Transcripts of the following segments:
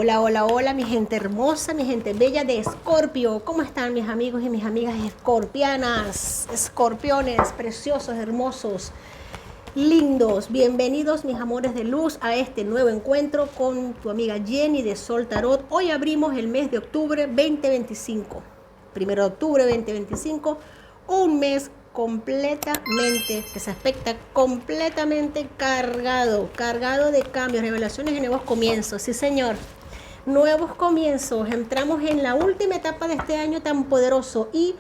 Hola, hola, hola, mi gente hermosa, mi gente bella de Escorpio. ¿Cómo están mis amigos y mis amigas escorpianas? Escorpiones, preciosos, hermosos, lindos. Bienvenidos, mis amores de luz, a este nuevo encuentro con tu amiga Jenny de Sol Tarot. Hoy abrimos el mes de octubre 2025. Primero de octubre 2025, un mes completamente, que se aspecta completamente cargado de cambios, revelaciones y nuevos comienzos. Sí, señor. Nuevos comienzos. Entramos en la última etapa de este año tan poderoso y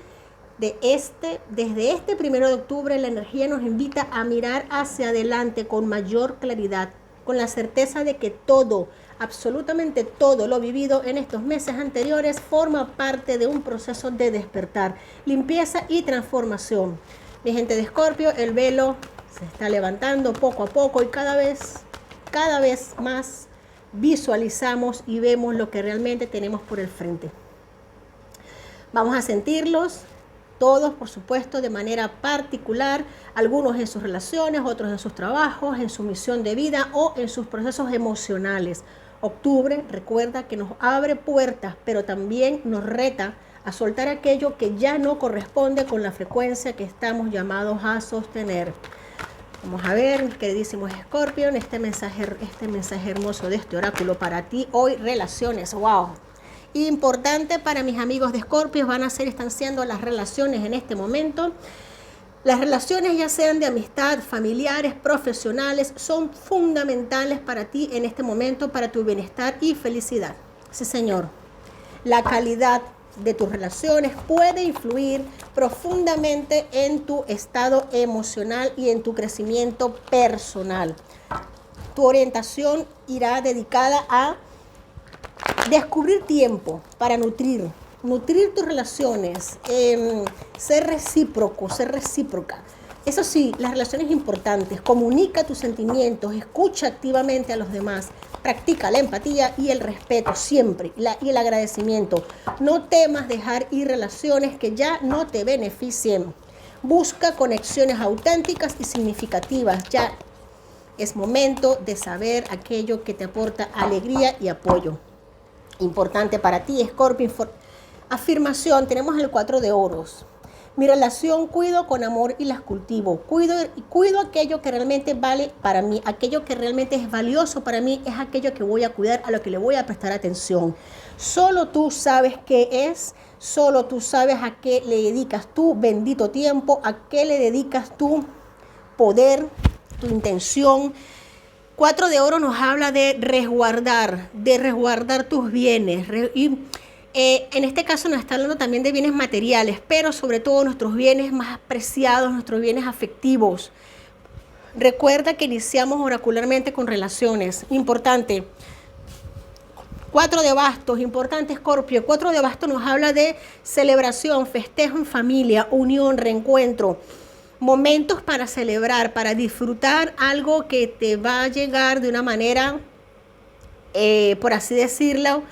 desde este 1 de octubre la energía nos invita a mirar hacia adelante con mayor claridad, con la certeza de que todo, absolutamente todo lo vivido en estos meses anteriores forma parte de un proceso de despertar, limpieza y transformación. Mi gente de Escorpio, el velo se está levantando poco a poco y cada vez más visualizamos y vemos lo que realmente tenemos por el frente. Vamos a sentirlos todos, por supuesto, de manera particular, algunos en sus relaciones, otros en sus trabajos, en su misión de vida o en sus procesos emocionales. Octubre, recuerda que nos abre puertas, pero también nos reta a soltar aquello que ya no corresponde con la frecuencia que estamos llamados a sostener. Vamos a ver, queridísimos Escorpio, este mensaje hermoso de este oráculo para ti hoy, relaciones. ¡Wow! Importante para mis amigos de Escorpio están siendo las relaciones en este momento. Las relaciones, ya sean de amistad, familiares, profesionales, son fundamentales para ti en este momento, para tu bienestar y felicidad. Sí, señor. La calidad de tus relaciones puede influir profundamente en tu estado emocional y en tu crecimiento personal. Tu orientación irá dedicada a descubrir tiempo para nutrir tus relaciones, ser recíproca. Eso sí, las relaciones importantes, comunica tus sentimientos, escucha activamente a los demás, practica la empatía y el respeto siempre, y el agradecimiento. No temas dejar ir relaciones que ya no te beneficien. Busca conexiones auténticas y significativas. Ya es momento de saber aquello que te aporta alegría y apoyo. Importante para ti, Escorpio. Afirmación, tenemos el 4 de oros. Mi relación cuido con amor y las cultivo. Cuido aquello que realmente vale para mí, aquello que realmente es valioso para mí, es aquello que voy a cuidar, a lo que le voy a prestar atención. Solo tú sabes qué es, solo tú sabes a qué le dedicas tu bendito tiempo, a qué le dedicas tu poder, tu intención. 4 de oro nos habla de resguardar tus bienes. En este caso nos está hablando también de bienes materiales, pero sobre todo nuestros bienes más preciados, nuestros bienes afectivos. Recuerda que iniciamos oracularmente con relaciones. Importante. 4 de bastos, importante, Escorpio. 4 de bastos nos habla de celebración, festejo en familia, unión, reencuentro. Momentos para celebrar, para disfrutar algo que te va a llegar de una manera, por así decirlo,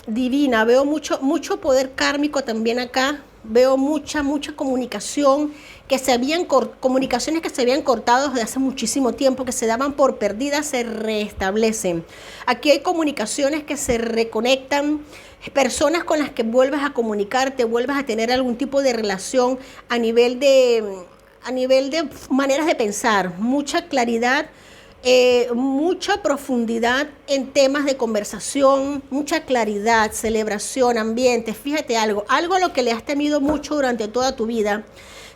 divina. Veo mucho poder kármico también acá. Veo mucha comunicación comunicaciones que se habían cortado desde hace muchísimo tiempo, que se daban por perdidas, se restablecen. Aquí hay comunicaciones que se reconectan, personas con las que vuelves a comunicarte, vuelves a tener algún tipo de relación a nivel de maneras de pensar, mucha claridad. Mucha profundidad en temas de conversación, mucha claridad, celebración, ambiente. Fíjate algo a lo que le has temido mucho durante toda tu vida.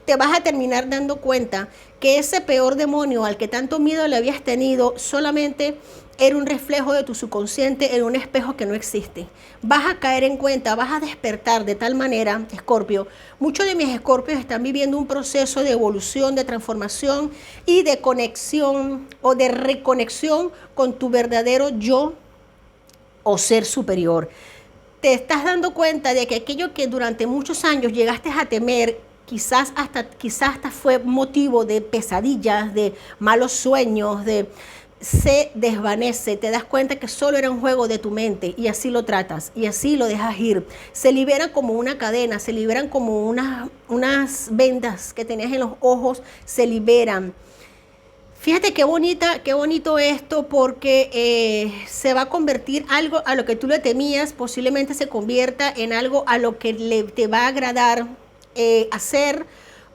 Te vas a terminar dando cuenta que ese peor demonio al que tanto miedo le habías tenido solamente era un reflejo de tu subconsciente, era un espejo que no existe. Vas a caer en cuenta, vas a despertar de tal manera, Escorpio. Muchos de mis Escorpios están viviendo un proceso de evolución, de transformación y de conexión o de reconexión con tu verdadero yo o ser superior. Te estás dando cuenta de que aquello que durante muchos años llegaste a temer, quizás hasta fue motivo de pesadillas, de malos sueños, se desvanece. Te das cuenta que solo era un juego de tu mente y así lo tratas y así lo dejas ir. Se libera como una cadena, se liberan como unas vendas que tenías en los ojos, se liberan. Fíjate qué bonito esto, porque se va a convertir algo a lo que tú le temías, posiblemente se convierta en algo a lo que te va a agradar hacer,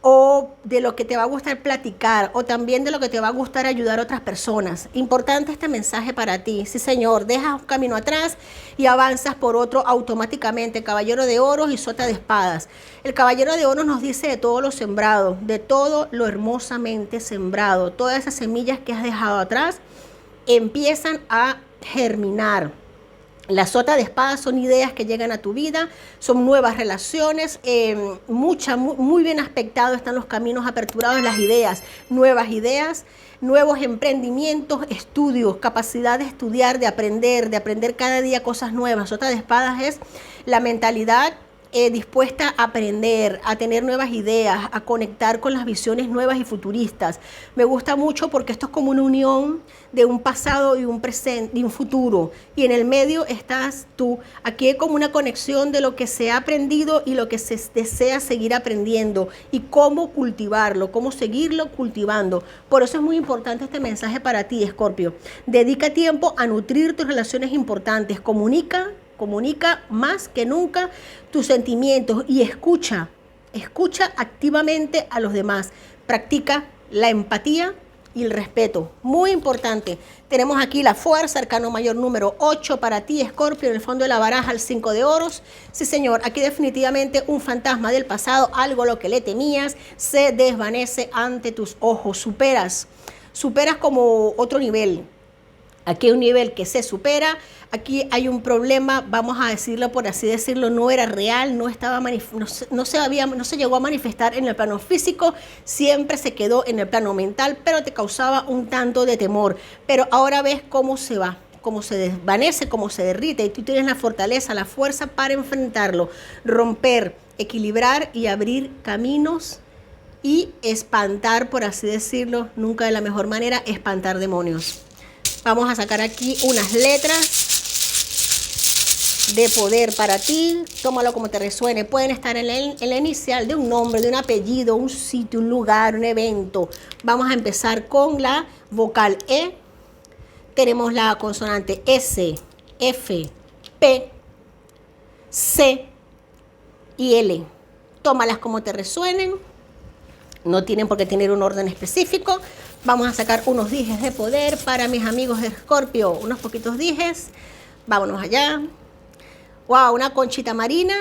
o de lo que te va a gustar platicar, o también de lo que te va a gustar ayudar a otras personas. Importante este mensaje para ti. Sí, señor, dejas un camino atrás y avanzas por otro automáticamente. Caballero de oros y sota de espadas. El caballero de oros nos dice de todo lo sembrado, de todo lo hermosamente sembrado. Todas esas semillas que has dejado atrás empiezan a germinar. La sota de espadas son ideas que llegan a tu vida, son nuevas relaciones, muy bien aspectado están los caminos aperturados, las ideas, nuevos emprendimientos, estudios, capacidad de estudiar, de aprender cada día cosas nuevas. Sota de espadas es la mentalidad dispuesta a aprender, a tener nuevas ideas, a conectar con las visiones nuevas y futuristas. Me gusta mucho porque esto es como una unión de un pasado y un presente y un futuro, y en el medio estás tú. Aquí hay como una conexión de lo que se ha aprendido y lo que se desea seguir aprendiendo, y cómo cultivarlo, cómo seguirlo cultivando. Por eso es muy importante este mensaje para ti, Escorpio. Dedica tiempo a nutrir tus relaciones importantes. Comunica más que nunca tus sentimientos y escucha activamente a los demás. Practica la empatía y el respeto. Muy importante. Tenemos aquí la fuerza, arcano mayor número 8 para ti, Escorpio, en el fondo de la baraja, el 5 de oros. Sí, señor, aquí definitivamente un fantasma del pasado, algo a lo que le temías, se desvanece ante tus ojos. Superas como otro nivel. Aquí hay un nivel que se supera, aquí hay un problema, vamos a decirlo por así decirlo, no era real, no se llegó a manifestar en el plano físico, siempre se quedó en el plano mental, pero te causaba un tanto de temor. Pero ahora ves cómo se va, cómo se desvanece, cómo se derrite, y tú tienes la fortaleza, la fuerza para enfrentarlo, romper, equilibrar y abrir caminos y espantar, por así decirlo, nunca de la mejor manera, espantar demonios. Vamos a sacar aquí unas letras de poder para ti. Tómalo como te resuene. Pueden estar en la inicial de un nombre, de un apellido, un sitio, un lugar, un evento. Vamos a empezar con la vocal E. Tenemos la consonante S, F, P, C y L. Tómalas como te resuenen. No tienen por qué tener un orden específico. Vamos a sacar unos dijes de poder para mis amigos de Escorpio. Unos poquitos dijes. Vámonos allá. Wow, una conchita marina.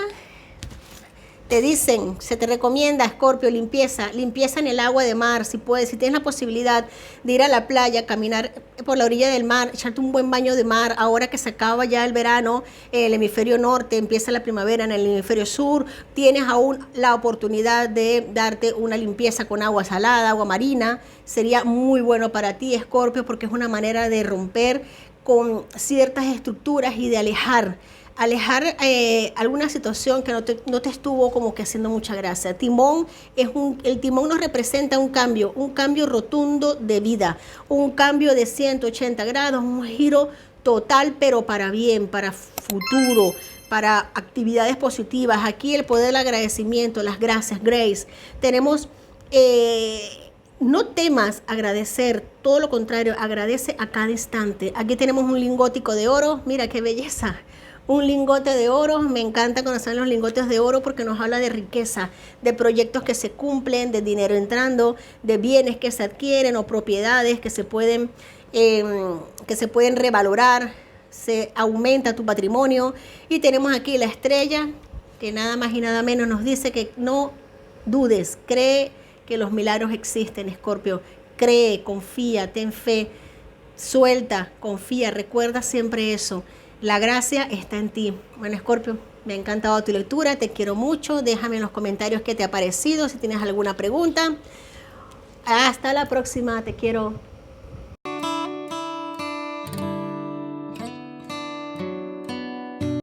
Te dicen, se te recomienda, Escorpio, limpieza en el agua de mar, si puedes, si tienes la posibilidad de ir a la playa, caminar por la orilla del mar, echarte un buen baño de mar, ahora que se acaba ya el verano, el hemisferio norte, empieza la primavera en el hemisferio sur, tienes aún la oportunidad de darte una limpieza con agua salada, agua marina, sería muy bueno para ti, Escorpio, porque es una manera de romper con ciertas estructuras y de alejar alguna situación que no te estuvo como que haciendo mucha gracia. El timón nos representa un cambio rotundo de vida, un cambio de 180 grados, un giro total, pero para bien, para futuro, para actividades positivas. Aquí el poder del agradecimiento, las gracias, grace. Tenemos... no temas agradecer, todo lo contrario, agradece a cada instante. Aquí tenemos un lingótico de oro, mira qué belleza. Un lingote de oro, me encanta cuando salen los lingotes de oro porque nos habla de riqueza, de proyectos que se cumplen, de dinero entrando, de bienes que se adquieren o propiedades que se pueden revalorar, se aumenta tu patrimonio. Y tenemos aquí la estrella que nada más y nada menos nos dice que no dudes, cree que los milagros existen, Escorpio. Cree, confía, ten fe, suelta, confía, recuerda siempre eso. La gracia está en ti. Bueno, Escorpio, me ha encantado tu lectura, te quiero mucho. Déjame en los comentarios qué te ha parecido, si tienes alguna pregunta. Hasta la próxima, te quiero.